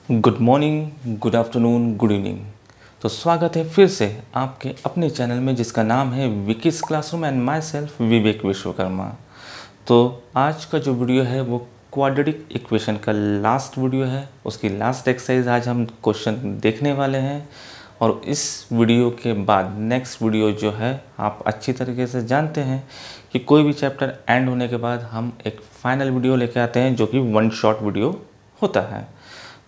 Good morning, good afternoon, good evening. तो स्वागत है फिर से आपके अपने चैनल में जिसका नाम है Vicky's classroom and myself Vivek Vishwakarma. तो आज का जो वीडियो है वो क्वाड्रेटिक इक्वेशन का लास्ट वीडियो है। उसकी लास्ट एक्सरसाइज आज हम क्वेश्चन देखने वाले हैं और इस वीडियो के बाद नेक्स्ट वीडियो जो है आप अच्छी तरीके से जानते हैं कि कोई भी चैप्टर एंड होने के बाद हम एक फाइनल वीडियो लेके आते हैं जो कि वन शॉट वीडियो होता है।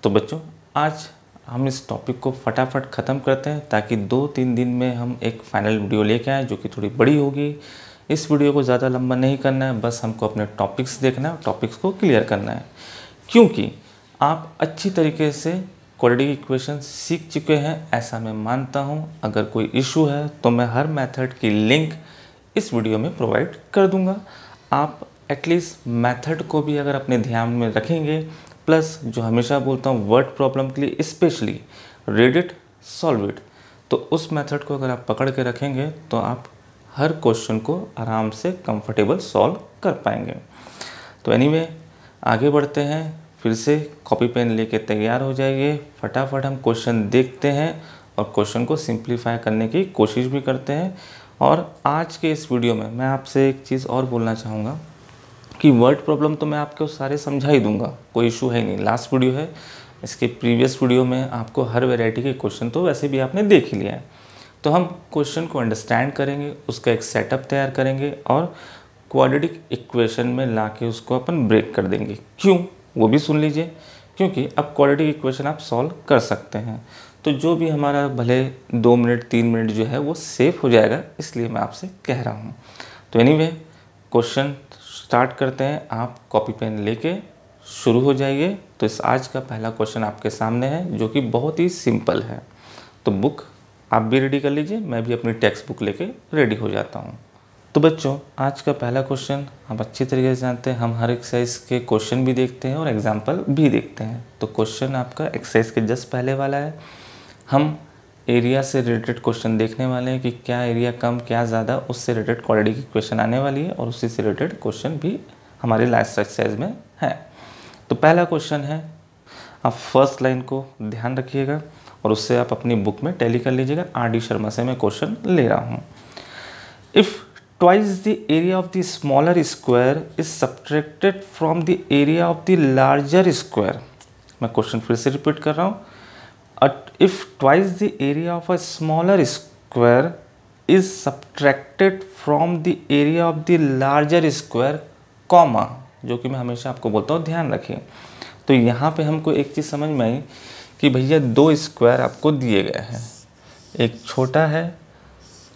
तो बच्चों आज हम इस टॉपिक को फटाफट ख़त्म करते हैं ताकि 2-3 दिन में हम एक फाइनल वीडियो लेके आएँ जो कि थोड़ी बड़ी होगी। इस वीडियो को ज़्यादा लंबा नहीं करना है, बस हमको अपने टॉपिक्स देखना है, टॉपिक्स को क्लियर करना है, क्योंकि आप अच्छी तरीके से क्वाड्रेटिक इक्वेशन सीख चुके हैं ऐसा मैं मानता हूं। अगर कोई इशू है तो मैं हर मेथड की लिंक इस वीडियो में प्रोवाइड कर दूंगा। आप एटलीस्ट मेथड को भी अगर अपने ध्यान में रखेंगे, प्लस जो हमेशा बोलता हूँ वर्ड प्रॉब्लम के लिए specially read it solve it, तो उस मेथड को अगर आप पकड़ के रखेंगे तो आप हर क्वेश्चन को आराम से कंफर्टेबल सॉल्व कर पाएंगे। तो एनीवे आगे बढ़ते हैं, फिर से कॉपी पेन लेके तैयार हो जाइए। फटाफट हम क्वेश्चन देखते हैं और क्वेश्चन को सिंप्लीफाई करने की कोशिश भी करते हैं। और आज के इस वीडियो में मैं आपसे एक चीज़ और बोलना चाहूँगा कि वर्ड प्रॉब्लम तो मैं आपको सारे समझा ही दूंगा, कोई इशू है नहीं। लास्ट वीडियो है, इसके प्रीवियस वीडियो में आपको हर वैरायटी के क्वेश्चन तो वैसे भी आपने देख ही लिया है। तो हम क्वेश्चन को अंडरस्टैंड करेंगे, उसका एक सेटअप तैयार करेंगे और क्वाड्रेटिक इक्वेशन में लाके उसको अपन ब्रेक कर देंगे। क्यों, वो भी सुन लीजिए, क्योंकि अब क्वाड्रेटिक इक्वेशन आप सॉल्व कर सकते हैं तो जो भी हमारा भले 2 मिनट 3 मिनट जो है वो सेफ हो जाएगा, इसलिए मैं आपसे कह रहा हूँ। तो एनीवे क्वेश्चन स्टार्ट करते हैं। आप कॉपी पेन लेके शुरू हो जाइए। तो इस आज का पहला क्वेश्चन आपके सामने है जो कि बहुत ही सिंपल है। तो बुक आप भी रेडी कर लीजिए, मैं भी अपनी टेक्स्ट बुक लेके रेडी हो जाता हूँ। तो बच्चों आज का पहला क्वेश्चन आप अच्छी तरीके से जानते हैं, हम हर एक्सरसाइज के क्वेश्चन भी देखते हैं और एग्जाम्पल भी देखते हैं। तो क्वेश्चन आपका एक्सरसाइज के जस्ट पहले वाला है। हम एरिया से रिलेटेड क्वेश्चन देखने वाले हैं कि क्या एरिया कम क्या ज़्यादा, उससे रिलेटेड क्वाड्रेटिक इक्वेशन आने वाली है और उसी से रिलेटेड क्वेश्चन भी हमारे लास्ट एक्सरसाइज में है। तो पहला क्वेश्चन है, आप फर्स्ट लाइन को ध्यान रखिएगा और उससे आप अपनी बुक में टैली कर लीजिएगा। RD शर्मा से मैं क्वेश्चन ले रहा हूँ। If twice the area of the smaller square is subtracted from the area of the larger square. मैं क्वेश्चन फिर से रिपीट कर रहा हूँ। If twice the area of a smaller square is subtracted from the area of the larger square, comma, जो कि मैं हमेशा आपको बोलता हूँ ध्यान रखिए। तो यहाँ पे हमको एक चीज़ समझ में आई कि भैया 2 स्क्वायर आपको दिए गए हैं, एक छोटा है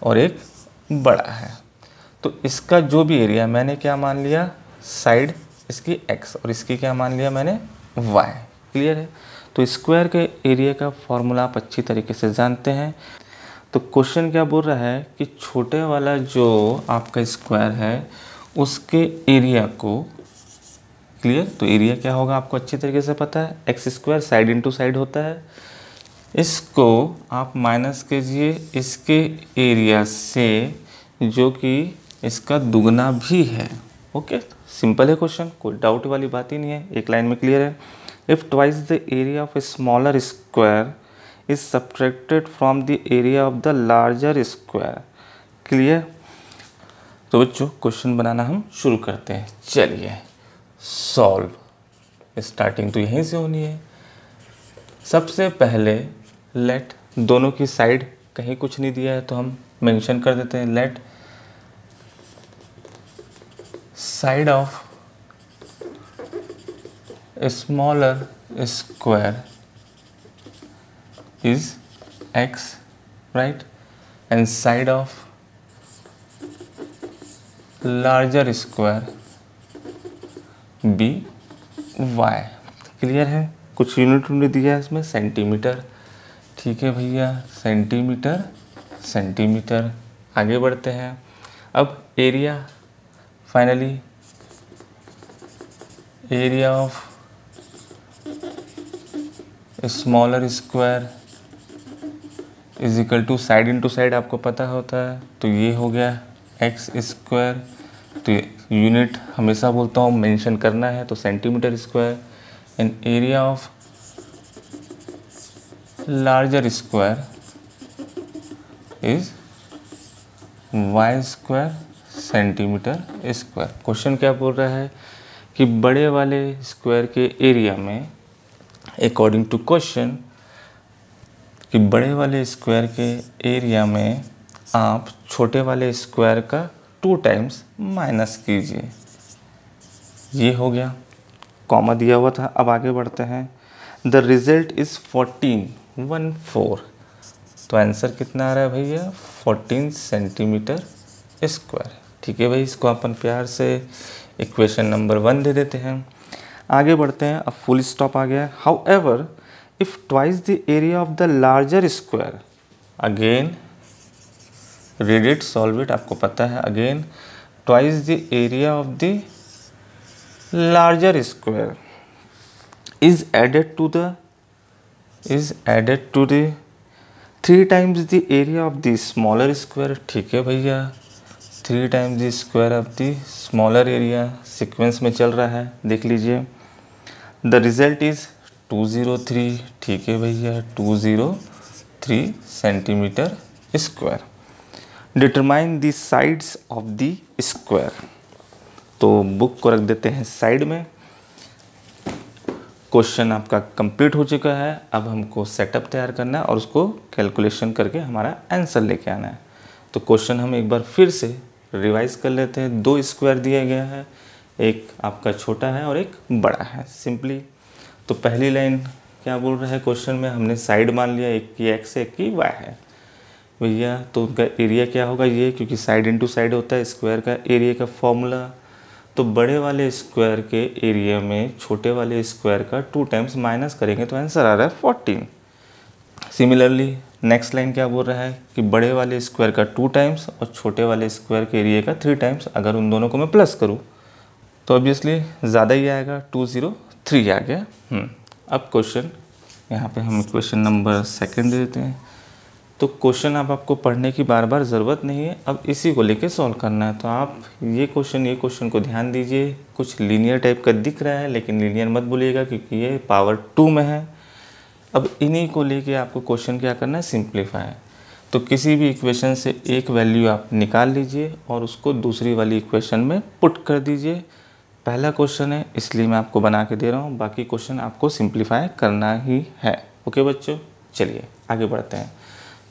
और एक बड़ा है। तो इसका जो भी एरिया मैंने क्या मान लिया, साइड इसकी x और इसकी क्या मान लिया मैंने y। क्लियर है? तो स्क्वायर के एरिया का फॉर्मूला आप अच्छी तरीके से जानते हैं। तो क्वेश्चन क्या बोल रहा है कि छोटे वाला जो आपका स्क्वायर है उसके एरिया को, क्लियर, तो एरिया क्या होगा आपको अच्छी तरीके से पता है, x square side into side होता है। इसको आप माइनस कीजिए इसके एरिया से जो कि इसका दुगना भी है। ओके, सिंपल है क्वेश्चन, कोई डाउट वाली बात ही नहीं है, एक लाइन में क्लियर है। If twice the area of a smaller square is subtracted from the area of the larger square, clear. तो बच्चों क्वेश्चन बनाना हम शुरू करते हैं। चलिए सॉल्व, स्टार्टिंग तो यहीं से होनी है। सबसे पहले लेट, दोनों की साइड कहीं कुछ नहीं दिया है तो हम मेंशन कर देते हैं, let side of a smaller square is x, right, and side of larger square be y। Clear है? कुछ यूनिट दिया है इसमें, सेंटीमीटर। ठीक है भैया, सेंटीमीटर सेंटीमीटर। आगे बढ़ते हैं। अब area, finally area of smaller square is equal to side into side आपको पता होता है, तो ये हो गया एक्स स्क्वायर। तो यूनिट हमेशा बोलता हूँ मेंशन करना है, तो centimetre square. And area of larger square is Y square centimetre square. Question क्या बोल रहा है कि बड़े वाले स्क्वायर के एरिया में, अकॉर्डिंग टू क्वेश्चन, कि बड़े वाले स्क्वायर के एरिया में आप छोटे वाले स्क्वायर का 2 टाइम्स माइनस कीजिए। ये हो गया, कॉमा दिया हुआ था। अब आगे बढ़ते हैं। द रिजल्ट इज 14 तो आंसर कितना आ रहा है भैया? 14 सेंटीमीटर स्क्वायर। ठीक है भाई, इसको अपन प्यार से इक्वेशन नंबर 1 दे देते हैं। आगे बढ़ते हैं। अब फुल स्टॉप आ गया। How ever if twice the area of the larger square, again read it, solve it, आपको पता है। Again twice the area of the larger square is added to the 3 times the area of the smaller square। ठीक है भैया, 3 times the square of the smaller area, sequence में चल रहा है, देख लीजिए। the result is 203। ठीक है भैया, 203 centimetre square. Determine the sides of the square. तो बुक को रख देते हैं साइड में। क्वेश्चन आपका कंप्लीट हो चुका है। अब हमको सेटअप तैयार करना है और उसको कैलकुलेशन करके हमारा आंसर लेके आना है। तो क्वेश्चन हम एक बार फिर से रिवाइज कर लेते हैं। 2 स्क्वायर दिया गया है, एक आपका छोटा है और एक बड़ा है, सिंपली। तो पहली लाइन क्या बोल रहा है क्वेश्चन में? हमने साइड मान लिया, एक की एक्स है, एक की वाई है भैया। तो उनका एरिया क्या होगा? ये, क्योंकि साइड इंटू साइड होता है स्क्वायर का एरिया का फॉर्मूला। तो बड़े वाले स्क्वायर के एरिया में छोटे वाले स्क्वायर का 2 टाइम्स माइनस करेंगे तो आंसर आ रहा है 14। सिमिलरली नेक्स्ट लाइन क्या बोल रहा है कि बड़े वाले स्क्वायर का 2 टाइम्स और छोटे वाले स्क्वायर के एरिया का 3 टाइम्स। अगर उन दोनों को मैं प्लस करूँ तो ऑब्वियसली ज़्यादा ही आएगा, 203 आ गया। अब क्वेश्चन यहाँ पे हम क्वेश्चन नंबर 2 दे देते हैं। तो क्वेश्चन अब आपको पढ़ने की बार बार ज़रूरत नहीं है, अब इसी को लेके सॉल्व करना है। तो आप ये क्वेश्चन को ध्यान दीजिए। कुछ लीनियर टाइप का दिख रहा है, लेकिन लीनियर मत बोलिएगा क्योंकि ये पावर 2 में है। अब इन्हीं को लेके आपको क्वेश्चन क्या करना है? सिंप्लीफाई। तो किसी भी इक्वेशन से एक वैल्यू आप निकाल लीजिए और उसको दूसरी वाली इक्वेशन में पुट कर दीजिए। पहला क्वेश्चन है इसलिए मैं आपको बना के दे रहा हूँ, बाकी क्वेश्चन आपको सिंप्लीफाई करना ही है। ओके बच्चों, चलिए आगे बढ़ते हैं।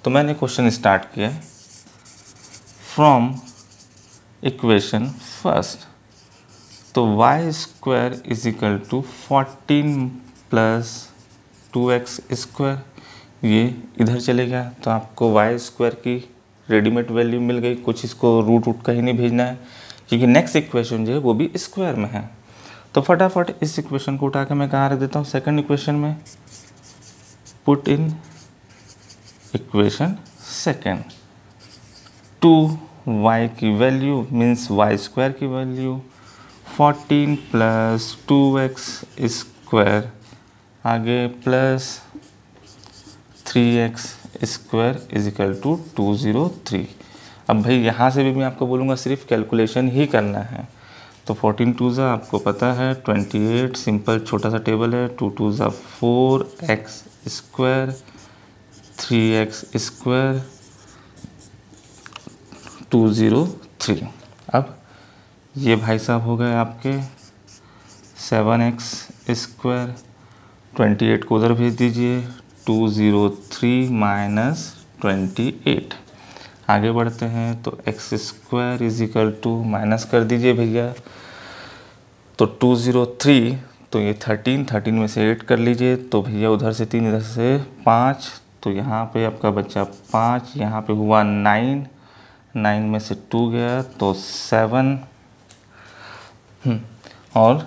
तो मैंने क्वेश्चन स्टार्ट किया फ्रॉम इक्वेशन फर्स्ट। तो Y square is equal to 14 plus 2x square. ये इधर चले गया तो आपको वाई स्क्वायर की रेडीमेड वैल्यू मिल गई। कुछ इसको रूट का ही नहीं भेजना है क्योंकि नेक्स्ट इक्वेशन जो है वो भी स्क्वायर में है। तो फटाफट इस इक्वेशन को उठा के मैं कहाँ रख देता हूँ? सेकंड इक्वेशन में। Put in equation second. 2y की वैल्यू मीन्स वाई स्क्वायर की वैल्यू 14 प्लस 2x स्क्वायर, आगे plus 3x square is equal to 203। अब भाई यहाँ से भी मैं आपको बोलूँगा सिर्फ कैलकुलेशन ही करना है। तो 14 2 ज़ा आपको पता है 28, सिंपल छोटा सा टेबल है। 2 2 ज़ा 4x स्क्वायर, 3x स्क्वायर, 203। अब ये भाई साहब हो गए आपके 7x स्क्वायर, 28 को उधर भेज दीजिए, 203 माइनस 28। आगे बढ़ते हैं तो x square is equal to, minus कर दीजिए भैया, तो 203, तो ये 13 में से 8 कर लीजिए, तो भैया उधर से 3 इधर से 5, तो यहाँ पे आपका बच्चा 5, यहाँ पे हुआ 9 में से 2 गया तो 7, और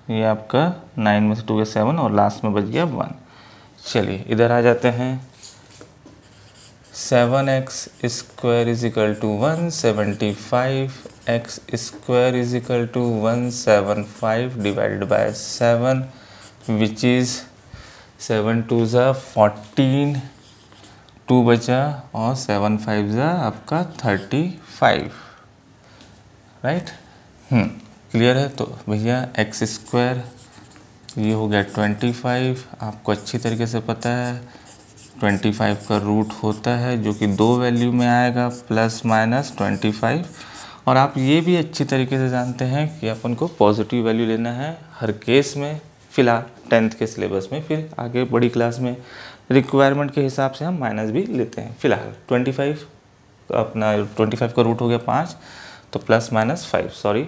ये आपका 9 में से 2 गया 7 और लास्ट में बच गया 1। चलिए इधर आ जाते हैं। 7x square is equal to 175, x square is equal to 175 divided by 7 which is 7 2 ज़ा 14, 2 बचा और 7 5 ज़ा आपका 35, राइट। क्लियर है। तो भैया x स्क्वायर ये हो गया 25, आपको अच्छी तरीके से पता है 25 का रूट होता है जो कि 2 वैल्यू में आएगा ±25। और आप ये भी अच्छी तरीके से जानते हैं कि अपन को पॉजिटिव वैल्यू लेना है हर केस में, फ़िलहाल 10th के सिलेबस में। फिर आगे बड़ी क्लास में रिक्वायरमेंट के हिसाब से हम माइनस भी लेते हैं। फ़िलहाल 25 का रूट हो गया 5, तो ±5 सॉरी।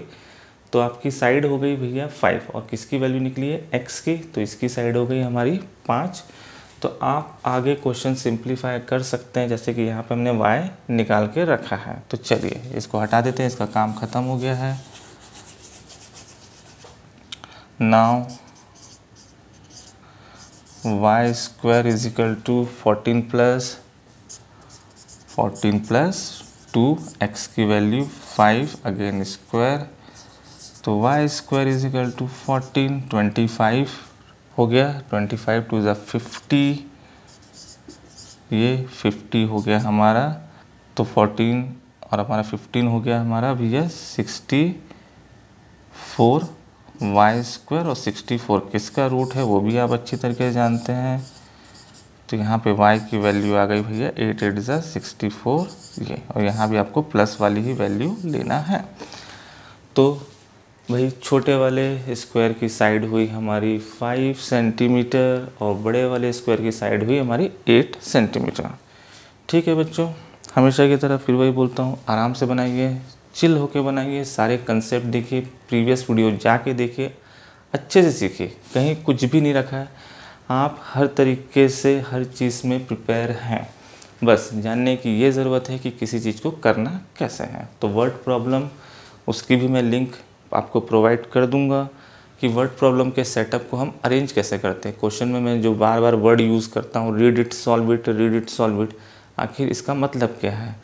तो आपकी साइड हो गई भैया 5, और किसकी वैल्यू निकली है, x की, तो इसकी साइड हो गई हमारी 5। तो आप आगे क्वेश्चन सिंप्लीफाई कर सकते हैं, जैसे कि यहाँ पे हमने y निकाल के रखा है। तो चलिए इसको हटा देते हैं, इसका काम ख़त्म हो गया है। Now y square is equal to 14 plus 2, x की वैल्यू 5 अगेन स्क्वायर, तो y square is equal to 14, 25 हो गया, 25 टू ज़ा 50, ये 50 हो गया हमारा, तो 14 और हमारा 15 हो गया हमारा भैया 64 y स्क्वायर, और 64 किसका रूट है वो भी आप अच्छी तरीके से जानते हैं। तो यहाँ पे y की वैल्यू आ गई भैया 8 8 ज़ा 64 ये, और यहाँ भी आपको प्लस वाली ही वैल्यू लेना है। तो भाई छोटे वाले स्क्वायर की साइड हुई हमारी 5 सेंटीमीटर और बड़े वाले स्क्वायर की साइड हुई हमारी 8 सेंटीमीटर। ठीक है बच्चों, हमेशा की तरह फिर वही बोलता हूँ, आराम से बनाइए, चिल होके बनाइए, सारे कंसेप्ट देखिए, प्रीवियस वीडियो जाके देखिए, अच्छे से सीखिए, कहीं कुछ भी नहीं रखा है। आप हर तरीके से हर चीज़ में प्रिपेयर हैं, बस जानने की ये ज़रूरत है कि किसी चीज़ को करना कैसे है। तो वर्ड प्रॉब्लम, उसकी भी मैं लिंक आपको प्रोवाइड कर दूंगा कि वर्ड प्रॉब्लम के सेटअप को हम अरेंज कैसे करते हैं। क्वेश्चन में मैं जो बार बार वर्ड यूज़ करता हूँ, रीड इट सॉल्व इट, आखिर इसका मतलब क्या है,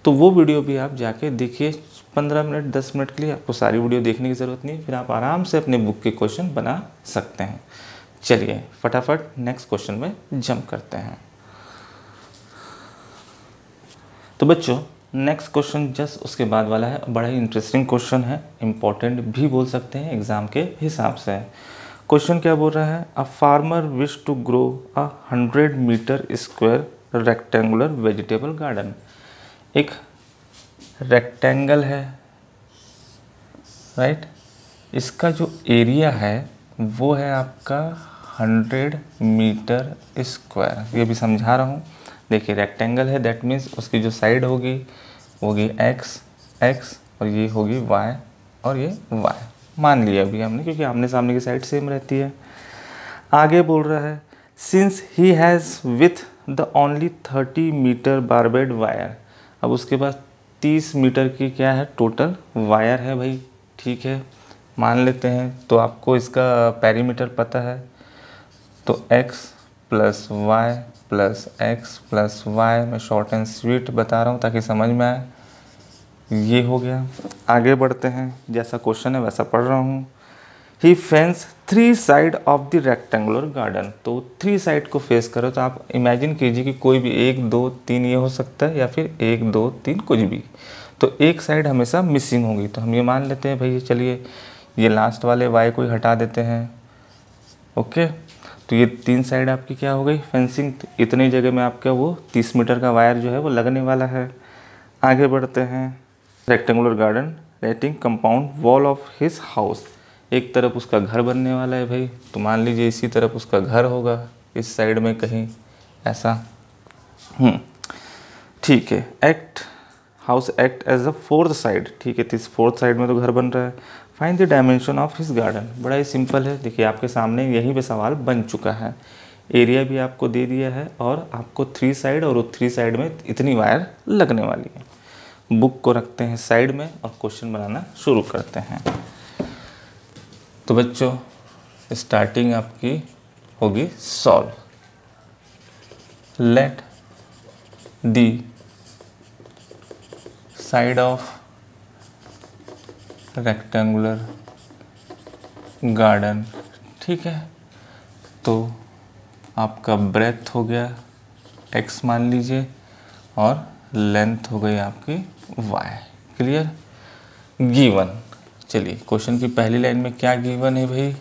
तो वो वीडियो भी आप जाके देखिए। 15 मिनट 10 मिनट के लिए आपको सारी वीडियो देखने की ज़रूरत नहीं है, फिर आप आराम से अपने बुक के क्वेश्चन बना सकते हैं। चलिए फटाफट नेक्स्ट क्वेश्चन में जंप करते हैं। तो बच्चों नेक्स्ट क्वेश्चन जस्ट उसके बाद वाला है, बड़ा ही इंटरेस्टिंग क्वेश्चन है, इम्पॉर्टेंट भी बोल सकते हैं एग्ज़ाम के हिसाब से। क्वेश्चन क्या बोल रहा है, a farmer wish to grow 100 metre square rectangular vegetable garden. एक रेक्टेंगल है, राइट, इसका जो एरिया है वो है आपका 100 मीटर स्क्वायर। ये भी समझा रहा हूँ, देखिए रेक्टेंगल है, दैट मीन्स उसकी जो साइड होगी x और ये होगी y और ये y मान लिया अभी हमने, क्योंकि आमने सामने की साइड सेम रहती है। आगे बोल रहा है, since he has with the only 30 metre barbed wire. अब उसके पास 30 मीटर की क्या है टोटल वायर है भाई, ठीक है मान लेते हैं। तो आपको इसका पेरीमीटर पता है, तो x plus Y plus X plus Y, मैं शॉर्ट एंड स्वीट बता रहा हूँ ताकि समझ में आए। ये हो गया, आगे बढ़ते हैं, जैसा क्वेश्चन है वैसा पढ़ रहा हूँ। ही fence 3 side of the rectangular garden. तो 3 साइड को फेस करो, तो आप इमेजिन कीजिए कि कोई भी 1 2 3 ये हो सकता है, या फिर 1 2 3 कुछ भी, तो एक साइड हमेशा मिसिंग होगी। तो हम ये मान लेते हैं भाई, चलिए ये लास्ट वाले वाई को ही हटा देते हैं, ओके। तो ये 3 साइड आपकी क्या हो गई फेंसिंग, इतनी जगह में आपका वो 30 मीटर का वायर जो है वो लगने वाला है। आगे बढ़ते हैं, rectangular garden rating compound wall of his house. एक तरफ उसका घर बनने वाला है भाई, तो मान लीजिए इसी तरफ उसका घर होगा, इस साइड में कहीं ऐसा, ठीक है। House act as a 4th side, ठीक है, 4th साइड में तो घर बन रहा है। Find the dimension of his garden. बड़ा ही सिंपल है, देखिए आपके सामने यहीं पे सवाल बन चुका है। एरिया भी आपको दे दिया है और आपको 3 साइड, और वो 3 साइड में इतनी वायर लगने वाली है। बुक को रखते हैं साइड में और क्वेश्चन बनाना शुरू करते हैं। तो बच्चों स्टार्टिंग आपकी होगी solve. Let the side of rectangular garden, ठीक है। तो आपका ब्रेथ हो गया x मान लीजिए, और लेंथ हो गई आपकी y, क्लियर। गिवन, चलिए क्वेश्चन की पहली लाइन में क्या गिवन है भाई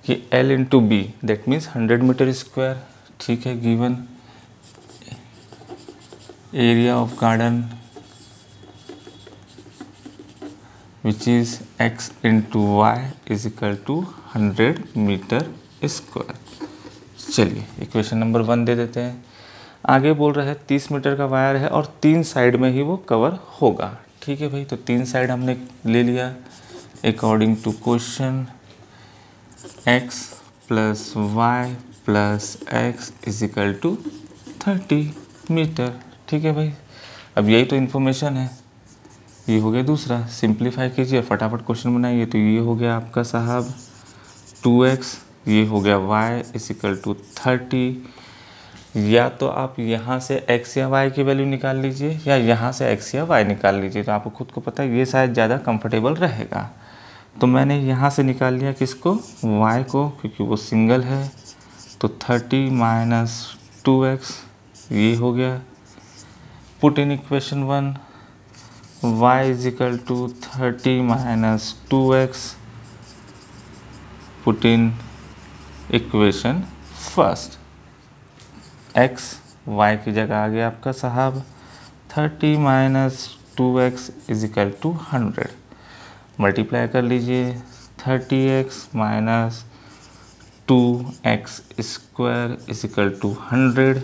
कि L into B that means 100 metre square, ठीक है given. Area of garden which is x into Y is equal to 100 metre square. चलिए इक्वेशन नंबर 1 दे देते हैं। आगे बोल रहा है 30 मीटर का वायर है और 3 साइड में ही वो कवर होगा। ठीक है भाई, तो 3 साइड हमने ले लिया। According to question x plus Y plus X is equal to 30 metre. ठीक है भाई, अब यही तो इन्फॉर्मेशन है। ये हो गया दूसरा, सिंप्लीफाई कीजिए, फटाफट क्वेश्चन बनाइए। तो ये हो गया आपका साहब 2x, ये हो गया y इज इक्वल टू 30। या तो आप यहाँ से x या y की वैल्यू निकाल लीजिए या यहाँ से x या y निकाल लीजिए। तो आपको खुद को पता है ये शायद ज़्यादा कंफर्टेबल रहेगा। तो मैंने यहाँ से निकाल लिया किसको, y को, क्योंकि वो सिंगल है। तो 30 माइनस 2x ये हो गया। Put in equation 1, y is equal to 30 minus 2x, put in equation first. x y की जगह आ गया आपका साहब 30 minus 2x is equal to 100। Multiply कर लीजिए, 30x minus 2x square is equal to 100।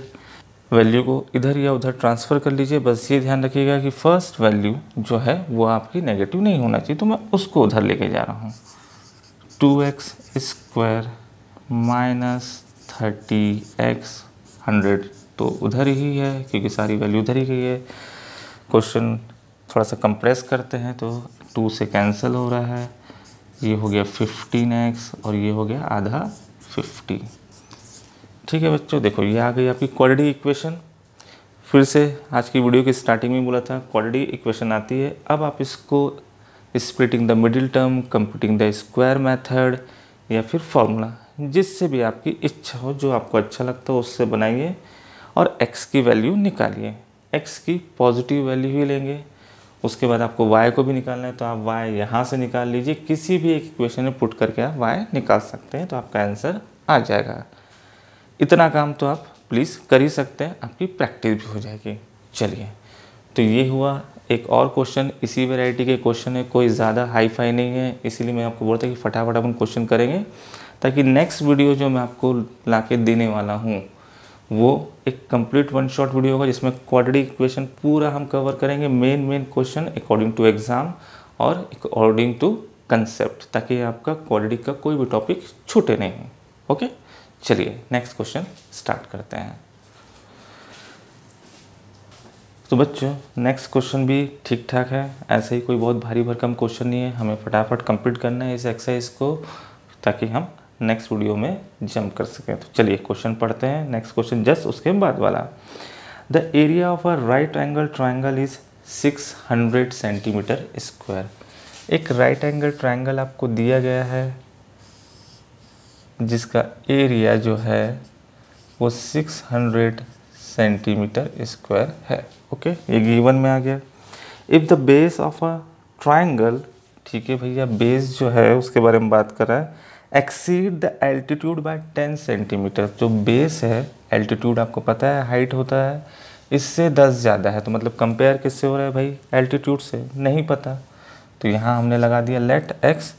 Value को इधर या उधर ट्रांसफ़र कर लीजिए। बस ये ध्यान रखिएगा कि फर्स्ट वैल्यू जो है वो आपकी नेगेटिव नहीं होना चाहिए, तो मैं उसको उधर लेके जा रहा हूँ। 2x स्क्वायर माइनस 30x 100 तो उधर ही है, क्योंकि सारी वैल्यू उधर ही गई है। क्वेश्चन थोड़ा सा कंप्रेस करते हैं तो 2 से कैंसिल हो रहा है। ये हो गया 15x और ये हो गया आधा 50। ठीक है बच्चों, देखो ये आ गई आपकी क्वाड्रेटिक इक्वेशन। फिर से आज की वीडियो की स्टार्टिंग में बोला था क्वाड्रेटिक इक्वेशन आती है। अब आप इसको splitting the middle term, computing the square method या फिर फॉर्मूला, जिससे भी आपकी इच्छा हो, जो आपको अच्छा लगता हो उससे बनाइए और x की वैल्यू निकालिए। x की पॉजिटिव वैल्यू ही लेंगे। उसके बाद आपको y को भी निकालना है, तो आप y यहाँ से निकाल लीजिए। किसी भी एक इक्वेशन में पुट करके आप y निकाल सकते हैं, तो आपका आंसर आ जाएगा। इतना काम तो आप प्लीज़ कर ही सकते हैं, आपकी प्रैक्टिस भी हो जाएगी। चलिए, तो ये हुआ एक और क्वेश्चन, इसी वैरायटी के क्वेश्चन है, कोई ज़्यादा हाई फाई नहीं है। इसीलिए मैं आपको बोलता हूँ कि फटाफट अपन क्वेश्चन करेंगे, ताकि नेक्स्ट वीडियो जो मैं आपको ला के देने वाला हूँ वो एक कंप्लीट 1 शॉट वीडियो होगा, जिसमें क्वाड्रेटिक इक्वेशन पूरा हम कवर करेंगे, main question according to exam और अकॉर्डिंग टू कंसेप्ट, ताकि आपका क्वाड्रेटिक का कोई भी टॉपिक छूटे नहीं। ओके, चलिए नेक्स्ट क्वेश्चन स्टार्ट करते हैं। तो बच्चों नेक्स्ट क्वेश्चन भी ठीक ठाक है, ऐसे ही कोई बहुत भारी भरकम क्वेश्चन नहीं है। हमें फटाफट कंप्लीट करना है इस एक्सरसाइज को, ताकि हम नेक्स्ट वीडियो में जंप कर सकें। तो चलिए क्वेश्चन पढ़ते हैं। नेक्स्ट क्वेश्चन जस्ट उसके बाद वाला, the area of a right angle triangle is 600 centimetre square. एक राइट एंगल ट्राइंगल आपको दिया गया है जिसका एरिया जो है वो 600 सेंटीमीटर स्क्वायर है। ओके, ये गिवन में आ गया। If the base of a triangle, ठीक है भैया, बेस जो है उसके बारे में बात कर रहा है, exceed the altitude by 10 centimetre. जो बेस है, एल्टीट्यूड आपको पता है हाइट होता है, इससे 10 ज़्यादा है। तो मतलब कंपेयर किससे हो रहा है भाई, एल्टीट्यूड से, नहीं पता। तो यहाँ हमने लगा दिया लेट x,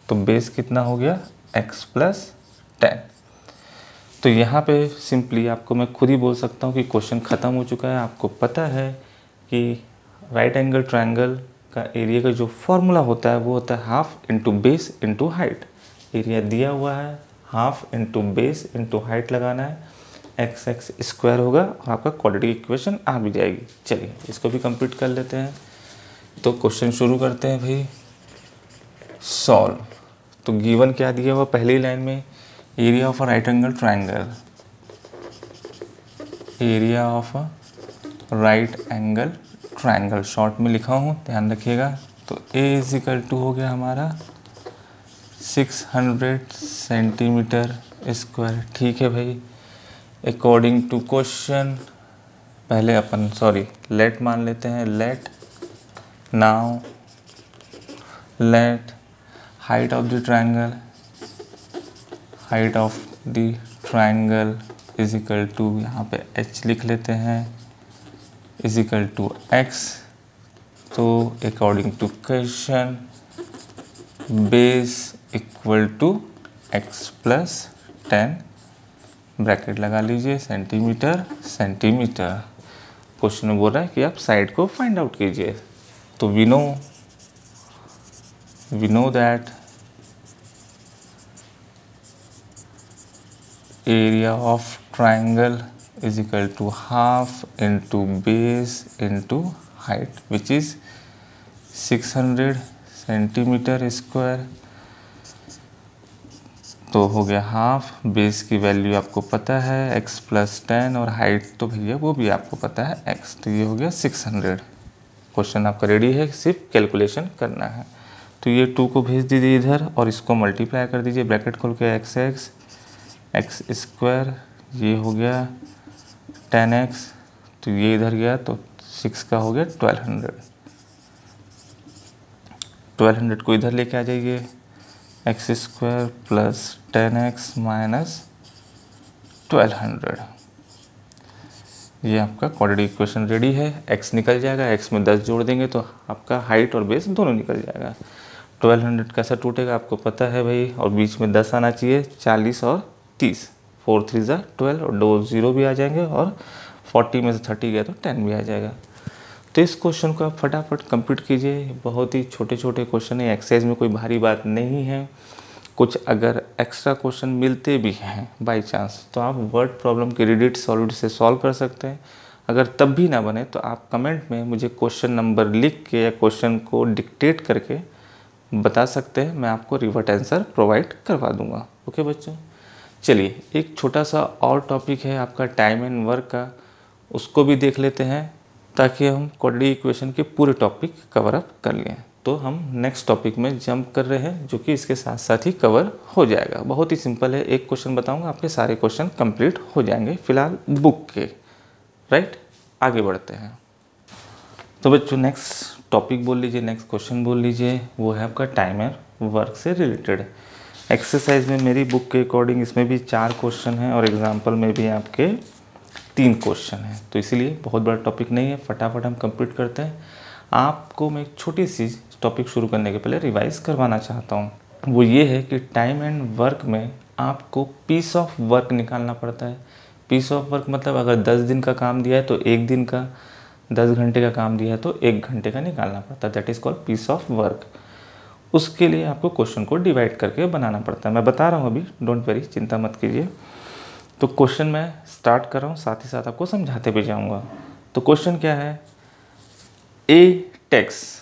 तो बेस कितना हो गया x प्लस 10। तो यहाँ पे सिंपली आपको मैं खुद ही बोल सकता हूँ कि क्वेश्चन ख़त्म हो चुका है। आपको पता है कि राइट एंगल ट्रायंगल का एरिया का जो फॉर्मूला होता है वो होता है half into base into height. Area दिया हुआ है, half into base into height लगाना है, एक्स एक्स स्क्वायर होगा और आपका क्वाड्रेटिक इक्वेशन आ भी जाएगी। चलिए इसको भी कंप्लीट कर लेते हैं। तो क्वेश्चन शुरू करते हैं भाई, सॉल्व। तो गिवन क्या दिया हुआ पहली लाइन में, area of a right angle triangle, area of a right angle triangle short में लिखा हूँ, ध्यान रखिएगा। तो A इज इक्वल टू हो गया हमारा 600 सेंटीमीटर स्क्वायर। ठीक है भाई, अकॉर्डिंग टू क्वेश्चन पहले अपन लेट मान लेते हैं। Let now let height of the triangle, height of the triangle is equal to, यहाँ पे h लिख लेते हैं, इज इक्वल टू एक्स। तो according to question base equal to X plus 10 bracket लगा लीजिए सेंटीमीटर सेंटीमीटर। क्वेश्चन में बोल रहा है कि आप साइड को फाइंड आउट कीजिए। तो we know that area of triangle is equal to half into base into height which is 600 centimetre square. तो हो गया हाफ, बेस की वैल्यू आपको पता है x प्लस 10 और हाइट तो भैया वो भी आपको पता है x। तो ये हो गया 600। क्वेश्चन आपका रेडी है, सिर्फ कैलकुलेशन करना है। तो ये 2 को भेज दीजिए इधर और इसको मल्टीप्लाई कर दीजिए ब्रैकेट खोल के x स्क्वायर, ये हो गया 10x। तो ये इधर गया तो 6 का हो गया 1200 को इधर लेके आ जाइए x square plus 10x minus 1200। ये आपका क्वाड्रेटिक इक्वेशन रेडी है। x निकल जाएगा, x में 10 जोड़ देंगे तो आपका हाइट और बेस दोनों निकल जाएगा। 1200 कैसा टूटेगा आपको पता है भाई, और बीच में 10 आना चाहिए, 40 और 30, 4 3 ज़ा 12 और 2 0 भी आ जाएंगे और 40 में से 30 गया तो 10 भी आ जाएगा। तो इस क्वेश्चन को आप फटाफट कंप्लीट कीजिए। बहुत ही छोटे छोटे क्वेश्चन है, एक्सरसाइज में कोई भारी बात नहीं है। कुछ अगर एक्स्ट्रा क्वेश्चन मिलते भी हैं बाय चांस तो आप वर्ड प्रॉब्लम के रीडिट सॉल्यूट से सॉल्व कर सकते हैं। अगर तब भी ना बने तो आप कमेंट में मुझे क्वेश्चन नंबर लिख के या क्वेश्चन को डिक्टेट करके बता सकते हैं, मैं आपको रिवर्ट आंसर प्रोवाइड करवा दूंगा। ओके बच्चों, चलिए एक छोटा सा और टॉपिक है आपका टाइम एंड वर्क का, उसको भी देख लेते हैं ताकि हम क्वाड्रेटिक इक्वेशन के पूरे टॉपिक कवर अप कर लें। तो हम नेक्स्ट टॉपिक में जंप कर रहे हैं जो कि इसके साथ साथ ही कवर हो जाएगा। बहुत ही सिंपल है, एक क्वेश्चन बताऊंगा, आपके सारे क्वेश्चन कंप्लीट हो जाएंगे फिलहाल बुक के। राइट, आगे बढ़ते हैं। तो बच्चों नेक्स्ट टॉपिक बोल लीजिए, नेक्स्ट क्वेश्चन बोल लीजिए, वो है आपका टाइम एंड वर्क से रिलेटेड। एक्सरसाइज में मेरी बुक के अकॉर्डिंग इसमें भी 4 क्वेश्चन हैं और एग्जाम्पल में भी आपके 3 क्वेश्चन हैं, तो इसीलिए बहुत बड़ा टॉपिक नहीं है, फटाफट हम कंप्लीट करते हैं। आपको मैं एक छोटी सी टॉपिक शुरू करने के पहले रिवाइज करवाना चाहता हूँ। वो ये है कि टाइम एंड वर्क में आपको पीस ऑफ वर्क निकालना पड़ता है। पीस ऑफ वर्क मतलब अगर 10 दिन का काम दिया है तो 1 दिन का, 10 घंटे का काम दिया है तो 1 घंटे का निकालना पड़ता है। That is called piece of work. उसके लिए आपको क्वेश्चन को डिवाइड करके बनाना पड़ता है। मैं बता रहा हूँ अभी, डोंट वरी, चिंता मत कीजिए। तो क्वेश्चन मैं स्टार्ट कर रहा हूँ, साथ ही साथ आपको समझाते भी जाऊँगा। तो क्वेश्चन क्या है, ए टेक्स,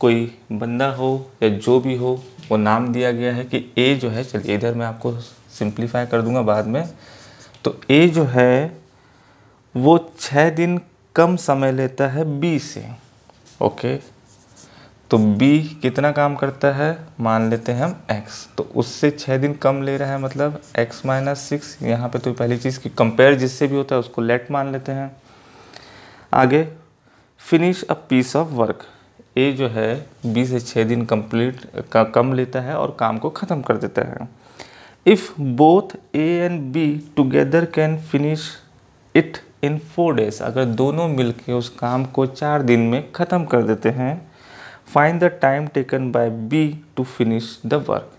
कोई बंदा हो या जो भी हो वो नाम दिया गया है कि ए जो है, चलिए इधर मैं आपको सिंप्लीफाई कर दूंगा बाद में। तो ए जो है वो 6 दिन कम समय लेता है बी से। ओके, तो बी कितना काम करता है, मान लेते हैं हम x, तो उससे 6 दिन कम ले रहा है मतलब x माइनस 6। यहाँ पे तो पहली चीज़ की कंपेयर जिससे भी होता है उसको लेट मान लेते हैं। आगे finish a piece of work, A जो है बी से 6 दिन कम लेता है और काम को ख़त्म कर देता है। If both A and be together can finish it in 4 days, अगर दोनों मिलके उस काम को 4 दिन में ख़त्म कर देते हैं, find the time taken by B to finish the work.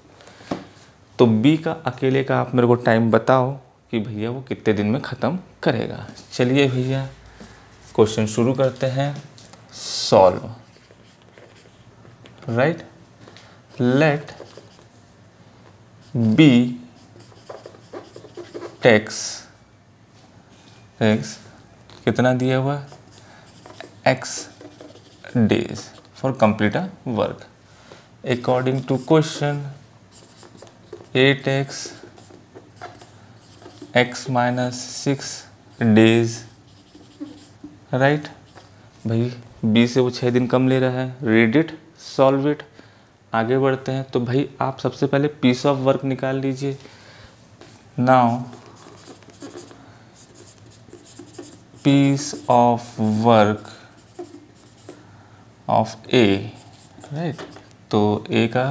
तो बी का अकेले का आप मेरे को टाइम बताओ कि भैया वो कितने दिन में ख़त्म करेगा। चलिए भैया क्वेश्चन शुरू करते हैं, solve. Right, let B takes कितना दिया हुआ, x days for complete a work. According to question A takes x minus 6 days. Right भाई, बी से वो 6 दिन कम ले रहा है, रीड इट सॉल्व इट। आगे बढ़ते हैं। तो भाई आप सबसे पहले पीस ऑफ वर्क निकाल लीजिए। Now piece of work of A, right, तो ए का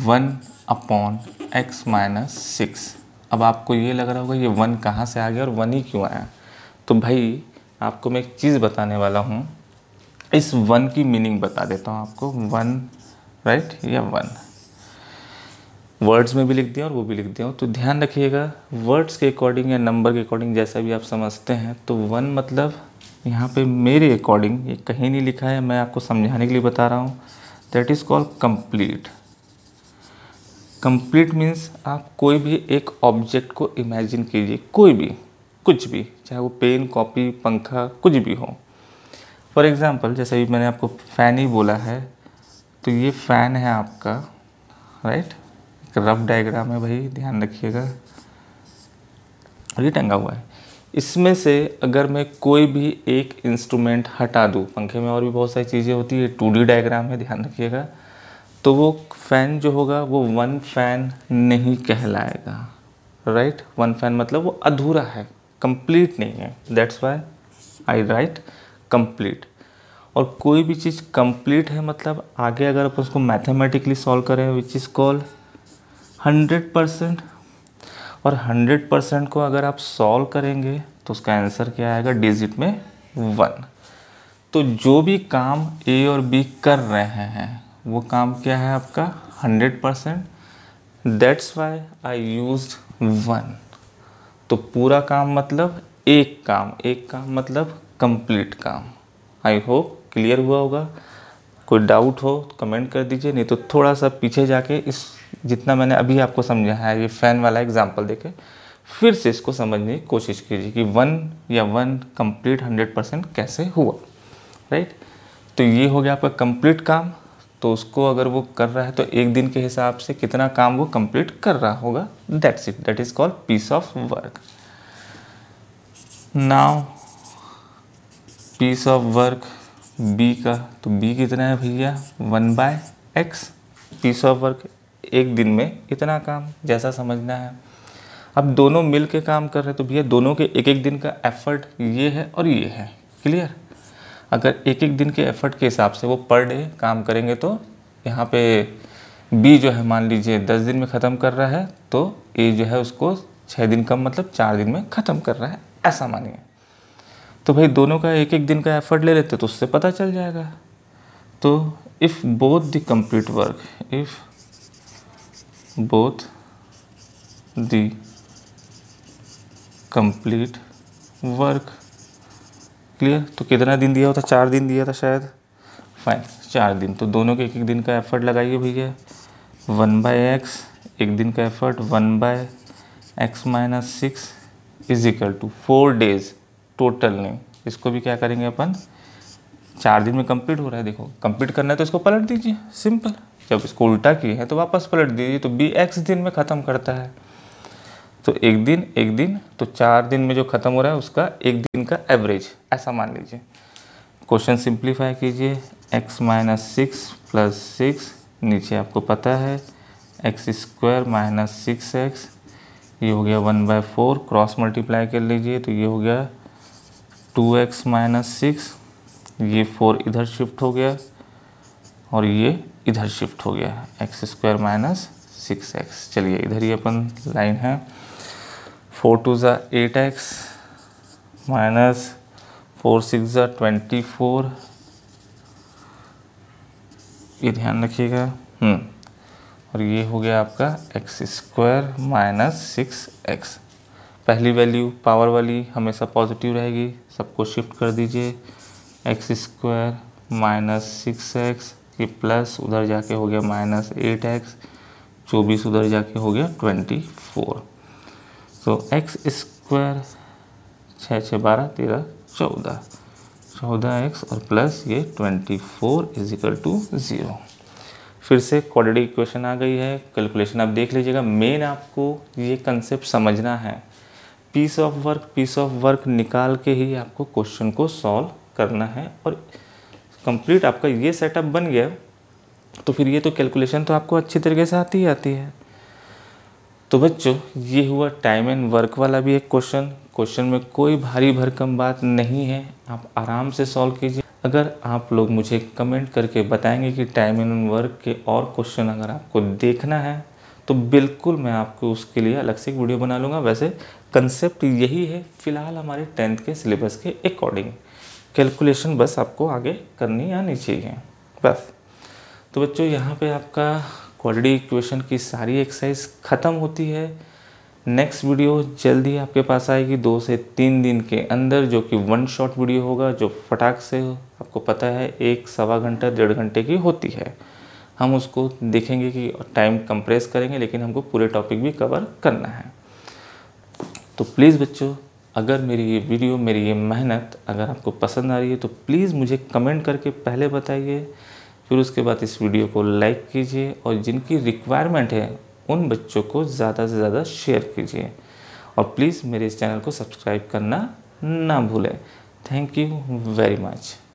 1/x माइनस 6। अब आपको ये लग रहा होगा ये 1 कहाँ से आ गया और 1 ही क्यों आया। तो भाई आपको मैं एक चीज़ बताने वाला हूँ। इस वन की मीनिंग बता देता हूँ आपको। वन, राइट, या वन वर्ड्स में भी लिख दिया और वो भी लिख दिया हूँ, तो ध्यान रखिएगा वर्ड्स के अकॉर्डिंग या नंबर के अकॉर्डिंग जैसा भी आप समझते हैं। तो वन मतलब यहाँ पे मेरे अकॉर्डिंग, ये कहीं नहीं लिखा है, मैं आपको समझाने के लिए बता रहा हूँ, that is called complete. Complete means आप कोई भी एक ऑब्जेक्ट को इमेजिन कीजिए, कोई भी, कुछ भी, चाहे वो पेन, कॉपी, पंखा, कुछ भी हो। फॉर एग्ज़ाम्पल जैसे अभी मैंने आपको फ़ैन ही बोला है, तो ये फ़ैन है आपका, राइट। एक रफ डायग्राम है भाई, ध्यान रखिएगा, और ये टंगा हुआ है। इसमें से अगर मैं कोई भी एक इंस्ट्रूमेंट हटा दूँ, पंखे में और भी बहुत सारी चीज़ें होती है, 2D डायग्राम है, ध्यान रखिएगा, तो वो फ़ैन जो होगा वो वन फ़ैन नहीं कहलाएगा, राइट। वन फ़ैन मतलब वो अधूरा है, कंप्लीट नहीं है, that's why I right complete. और कोई भी चीज़ कंप्लीट है मतलब आगे अगर आप उसको मैथमेटिकली सॉल्व करें, विच इज़ कॉल्ड 100%, और 100% को अगर आप सॉल्व करेंगे तो उसका आंसर क्या आएगा, डिजिट में 1। तो जो भी काम ए और बी कर रहे हैं वो काम क्या है आपका 100%, दैट्स वाई आई यूज्ड 1। तो पूरा काम मतलब एक काम, एक काम मतलब कंप्लीट काम। आई होप क्लियर हुआ होगा। कोई डाउट हो तो कमेंट कर दीजिए, नहीं तो थोड़ा सा पीछे जाके इस जितना मैंने अभी आपको समझाया है, ये फ़ैन वाला एग्जांपल देके फिर से इसको समझने की कोशिश कीजिए कि वन या वन कंप्लीट 100% कैसे हुआ, राइट। तो ये हो गया आपका कंप्लीट काम। तो उसको अगर वो कर रहा है तो एक दिन के हिसाब से कितना काम वो कंप्लीट कर रहा होगा, that's it, that is called piece of work. Now piece of work B का, तो बी कितना है भैया 1/x। पीस ऑफ वर्क एक दिन में इतना काम, जैसा समझना है। अब दोनों मिल के काम कर रहे हैं तो भैया दोनों के एक एक दिन का एफर्ट ये है और ये है, क्लियर। अगर एक एक दिन के एफर्ट के हिसाब से वो पर डे काम करेंगे तो यहाँ पे बी जो है मान लीजिए 10 दिन में ख़त्म कर रहा है, तो ए जो है उसको 6 दिन कम मतलब 4 दिन में ख़त्म कर रहा है, ऐसा मानिए। तो भाई दोनों का एक एक दिन का एफर्ट ले लेते तो उससे पता चल जाएगा। तो if both the complete work, if both the complete work, clear. तो कितना दिन दिया होता, 4 दिन दिया था शायद, फाइन 4 दिन। तो दोनों के एक एक दिन का एफर्ट लगाइए भैया, 1/x, एक दिन का effort 1/x - 6 is equal to 4 days total. नहीं, इसको भी क्या करेंगे अपन, 4 दिन में कंप्लीट हो रहा है, देखो कंप्लीट करना है तो इसको पलट दीजिए, सिंपल। जब इसको उल्टा किए हैं तो वापस पलट दीजिए, तो बी x दिन में ख़त्म करता है। तो एक दिन, तो 4 दिन में जो ख़त्म हो रहा है उसका एक दिन का एवरेज, ऐसा मान लीजिए। क्वेश्चन सिंप्लीफाई कीजिए, x - 6 + 6, नीचे आपको पता है x² - 6x, ये हो गया 1/4, क्रॉस मल्टीप्लाई कर लीजिए तो ये हो गया 2x - 6, ये 4 इधर शिफ्ट हो गया और ये इधर शिफ्ट हो गया, x² - 6x। चलिए इधर ही अपन लाइन है, 4 2 = 8x - 4 6 = 24, ये ध्यान रखिएगा। और ये हो गया आपका x² - 6x। पहली वैल्यू पावर वाली हमेशा पॉजिटिव रहेगी, सबको शिफ्ट कर दीजिए, x² - 6x, ये प्लस उधर जाके हो गया -8x, 24 उधर जाके हो गया 24। तो x² 6 6 12 13 14, 14x और प्लस ये 24 = 0। फिर से क्वाड्रेटिक इक्वेशन आ गई है, कैलकुलेशन आप देख लीजिएगा। मेन आपको ये कंसेप्ट समझना है, पीस ऑफ वर्क निकाल के ही आपको क्वेश्चन को सॉल्व करना है। और कंप्लीट आपका ये सेटअप बन गया तो फिर ये तो कैलकुलेशन तो आपको अच्छी तरीके से आती है। तो बच्चों ये हुआ टाइम एंड वर्क वाला भी एक क्वेश्चन में कोई भारी भरकम बात नहीं है, आप आराम से सॉल्व कीजिए। अगर आप लोग मुझे कमेंट करके बताएंगे कि टाइम एंड वर्क के और क्वेश्चन अगर आपको देखना है तो बिल्कुल मैं आपको उसके लिए अलग से एक वीडियो बना लूँगा। वैसे कंसेप्ट यही है फ़िलहाल हमारे 10th के सिलेबस के अकॉर्डिंग। कैलकुलेशन बस आपको आगे करनी आनी चाहिए बस। तो बच्चों यहाँ पे आपका क्वाड्रेटिक इक्वेशन की सारी एक्सरसाइज ख़त्म होती है। नेक्स्ट वीडियो जल्दी आपके पास आएगी 2 से 3 दिन के अंदर, जो कि 1 शॉट वीडियो होगा, जो फटाक से आपको पता है 1 सवा घंटा 1.5 घंटे की होती है। हम उसको देखेंगे कि टाइम कंप्रेस करेंगे, लेकिन हमको पूरे टॉपिक भी कवर करना है। तो प्लीज़ बच्चों, अगर मेरी ये वीडियो, मेरी ये मेहनत अगर आपको पसंद आ रही है तो प्लीज़ मुझे कमेंट करके पहले बताइए, फिर उसके बाद इस वीडियो को लाइक कीजिए और जिनकी रिक्वायरमेंट है उन बच्चों को ज़्यादा से ज़्यादा शेयर कीजिए और प्लीज़ मेरे इस चैनल को सब्सक्राइब करना ना भूलें। Thank you very much.